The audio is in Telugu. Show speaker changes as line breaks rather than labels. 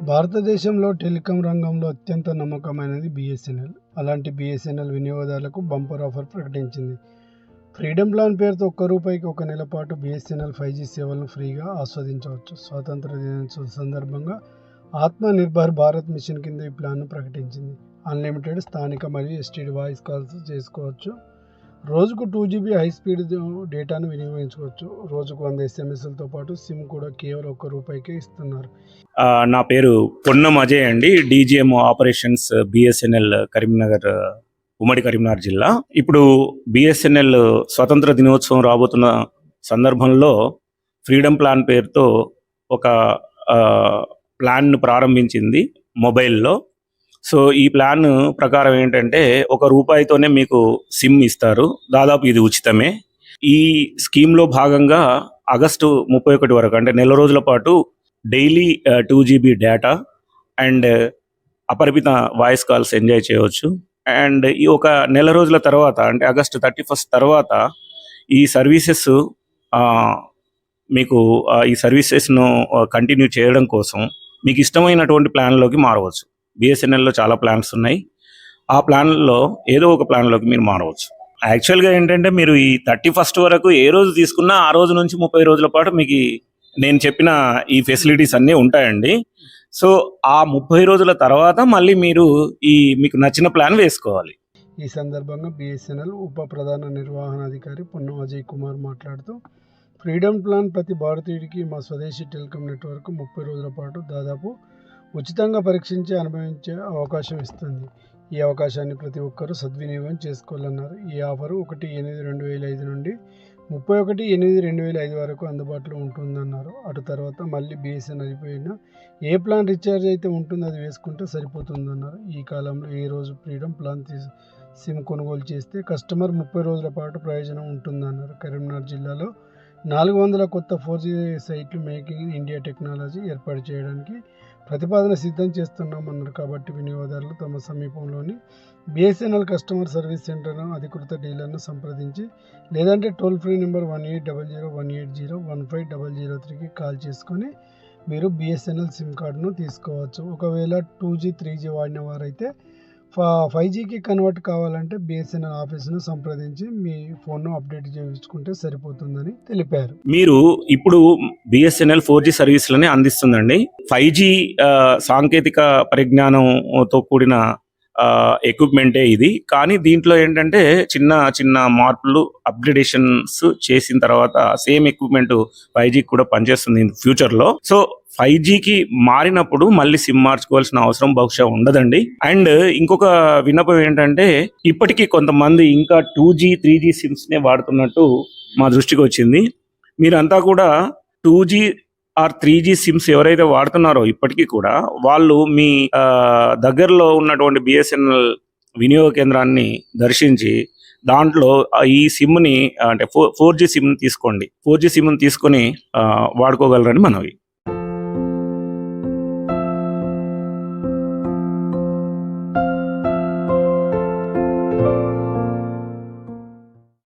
భారతదేశంలో టెలికాం రంగంలో అత్యంత నమ్మకమైనది బిఎస్ఎన్ఎల్. అలాంటి బిఎస్ఎన్ఎల్ వినియోగదారులకు బంపర్ ఆఫర్ ప్రకటించింది. ఫ్రీడమ్ ప్లాన్ పేరుతో ₹1 ఒక నెల పాటు బిఎస్ఎన్ఎల్ 5G సేవలను ఫ్రీగా ఆస్వాదించవచ్చు. స్వాతంత్ర దినోత్సవం సందర్భంగా ఆత్మ నిర్భర్ భారత్ మిషన్ కింద ఈ ప్లాన్ను ప్రకటించింది. అన్లిమిటెడ్ స్థానిక మరియు ఎస్టీడీ వాయిస్ కాల్స్ చేసుకోవచ్చు. రోజుకు 2GB హై స్పీడ్ డేటాను వినియోగించుకోవచ్చు. రోజుకు 100 SMSలతో పాటు సిమ్ కూడా కేవలం ₹1కే ఇస్తున్నారు.
నా పేరు పొన్నం అజయ్ అండి, డీజీఎం ఆపరేషన్స్ బిఎస్ఎన్ఎల్ కరీంనగర్, ఉమ్మడి కరీంనగర్ జిల్లా. ఇప్పుడు బిఎస్ఎన్ఎల్ స్వతంత్ర దినోత్సవం రాబోతున్న సందర్భంలో ఫ్రీడమ్ ప్లాన్ పేరుతో ఒక ప్లాన్ను ప్రారంభించింది మొబైల్లో. సో ఈ ప్లాన్ ప్రకారం ఏంటంటే ₹1తోనే మీకు సిమ్ ఇస్తారు. దాదాపు ఇది ఉచితమే. ఈ స్కీమ్లో భాగంగా ఆగస్టు 31 వరకు, అంటే నెల రోజుల పాటు డైలీ 2GB డేటా అండ్ అపరిమిత వాయిస్ కాల్స్ ఎంజాయ్ చేయవచ్చు. అండ్ ఈ ఒక నెల రోజుల తర్వాత, అంటే ఆగస్టు 31 తర్వాత ఈ సర్వీసెస్ మీకు ఈ సర్వీసెస్ను కంటిన్యూ చేయడం కోసం మీకు ఇష్టమైనటువంటి ప్లాన్లోకి మారవచ్చు. బిఎస్ఎన్ఎల్లో చాలా ప్లాన్స్ ఉన్నాయి. ఆ ప్లాన్లో ఏదో ఒక ప్లాన్లోకి మీరు మారవచ్చు. యాక్చువల్గా ఏంటంటే మీరు ఈ 31 వరకు ఏ రోజు తీసుకున్నా ఆ రోజు నుంచి 30 రోజుల పాటు మీకు నేను చెప్పిన ఈ ఫెసిలిటీస్ అన్నీ ఉంటాయండి. సో ఆ 30 రోజుల తర్వాత మళ్ళీ మీరు మీకు నచ్చిన ప్లాన్ వేసుకోవాలి.
ఈ సందర్భంగా బిఎస్ఎన్ఎల్ ఉప ప్రధాన నిర్వహణాధికారి పొన్నం అజయ్ కుమార్ మాట్లాడుతూ, ఫ్రీడమ్ ప్లాన్ ప్రతి భారతీయుడికి మా స్వదేశీ టెలికాం నెట్వర్క్ 30 రోజుల పాటు దాదాపు ఉచితంగా పరీక్షించి అనుభవించే అవకాశం ఇస్తుంది. ఈ అవకాశాన్ని ప్రతి ఒక్కరూ సద్వినియోగం చేసుకోవాలన్నారు. ఈ ఆఫరు 1/8/2005 నుండి 31/8/2005 వరకు అందుబాటులో ఉంటుందన్నారు. అటు తర్వాత మళ్ళీ బిఎస్ఎన్ఎల్ అయిపోయినా ఏ ప్లాన్ రీఛార్జ్ అయితే ఉంటుందో అది వేసుకుంటే సరిపోతుందన్నారు. ఈ కాలంలో ఈ రోజు ఫ్రీడమ్ ప్లాన్ సిమ్ కొనుగోలు చేస్తే కస్టమర్ 30 రోజుల పాటు ప్రయోజనం ఉంటుందన్నారు. కరీంనగర్ జిల్లాలో 400 కొత్త 4G సైట్లు మేకింగ్ ఇన్ ఇండియా టెక్నాలజీ ఏర్పాటు చేయడానికి ప్రతిపాదన సిద్ధం చేస్తున్నామన్నారు. కాబట్టి వినియోగదారులు తమ సమీపంలోని బిఎస్ఎన్ఎల్ కస్టమర్ సర్వీస్ సెంటర్ను, అధికృత డీలర్ను సంప్రదించి లేదంటే టోల్ ఫ్రీ నెంబర్ 1800-180-180-3కి కాల్ చేసుకొని మీరు బిఎస్ఎన్ఎల్ సిమ్ కార్డును తీసుకోవచ్చు. ఒకవేళ 2G 3G వాడిన వారైతే 5Gకి కన్వర్ట్ కావాలంటే బిఎస్ఎన్ఎల్ ఆఫీసును సంప్రదించి మీ ఫోన్ను అప్డేట్ చేయించుకుంటే సరిపోతుందని తెలిపారు.
మీరు ఇప్పుడు బిఎస్ఎన్ఎల్ 4G సర్వీసులని అందిస్తుందండి. 5G సాంకేతిక పరిజ్ఞానంతో కూడిన ఎక్విప్మెంటే ఇది. కానీ దీంట్లో ఏంటంటే చిన్న చిన్న మార్పులు, అప్గ్రేడేషన్స్ చేసిన తర్వాత సేమ్ ఎక్విప్మెంట్ 5G కూడా పనిచేస్తుంది ఫ్యూచర్లో. సో 5Gకి మారినప్పుడు మళ్ళీ సిమ్ మార్చుకోవాల్సిన అవసరం బహుశా ఉండదండి. అండ్ ఇంకొక విన్నపం ఏంటంటే, ఇప్పటికీ కొంతమంది ఇంకా 2G 3G సిమ్స్నే వాడుతున్నట్టు మా దృష్టికి వచ్చింది. మీరంతా కూడా 2G ఆర్ 3G సిమ్స్ ఎవరైతే వాడుతున్నారో ఇప్పటికీ కూడా వాళ్ళు మీ దగ్గరలో ఉన్నటువంటి బిఎస్ఎన్ఎల్ వినియోగ కేంద్రాన్ని దర్శించి దాంట్లో ఈ సిమ్ని, అంటే 4G సిమ్ని తీసుకోండి. 4G సిమ్ని తీసుకొని వాడుకోగలరని మనవి.